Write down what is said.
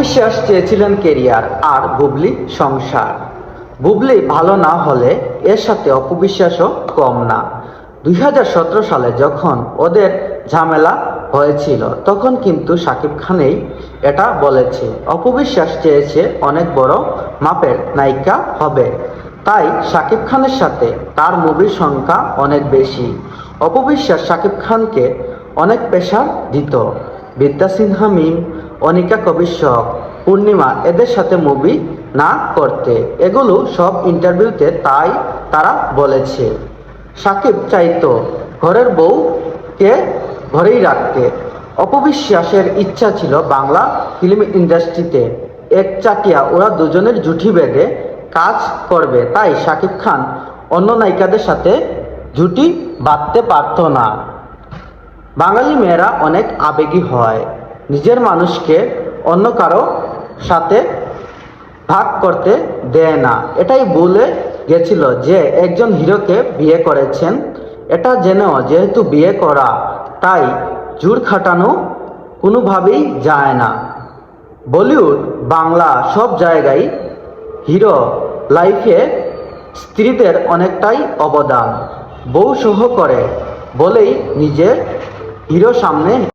অপবিশ্বাস চেয়েছিলেন কেরিয়ার আর বুবলি সংসার। বুবলি ভালো না হলে এর সাথে অপবিশ্বাসও কম না। 2017 সালে যখন ওদের ঝামেলা হয়েছিল তখন কিন্তু শাকিব খানেই এটা বলেছে অপবিশ্বাস চেয়েছে অনেক বড় মাপের নায়িকা হবে, তাই শাকিব খানের সাথে তার মুভির সংখ্যা অনেক বেশি। অপবিশ্বাস শাকিব খানকে অনেক প্রেশার দিত। বিদ্যা সিনহা মিম, অনিকা কবির শখ, পূর্ণিমা এদের সাথে মুভি না করতে, এগুলো সব ইন্টারভিউতে তাই তারা বলেছে। শাকিব চাইতো ঘরের বউকে ঘরেই রাখতে। অপবিশ্বাসের ইচ্ছা ছিল বাংলা ফিল্ম ইন্ডাস্ট্রিতে একচাটিয়া ওরা দুজনের জুটি বেঁধে কাজ করবে, তাই শাকিব খান অন্য নায়িকাদের সাথে জুটি বাঁধতে পারত না। বাঙালি মেয়েরা অনেক আবেগী হয়, নিজের মানুষকে অন্য কারো সাথে ভাগ করতে দেয় না। এটাই বলে গেছিল যে একজন হিরোকে বিয়ে করেছেন, এটা জেনেও যেহেতু বিয়ে করা, তাই জোর খাটানো কোনোভাবেই যায় না। বলিউড বাংলা সব জায়গায় হিরো লাইফে স্ত্রীদের অনেকটাই অবদান। বউ সহ করে বলেই নিজের হিরো সামনে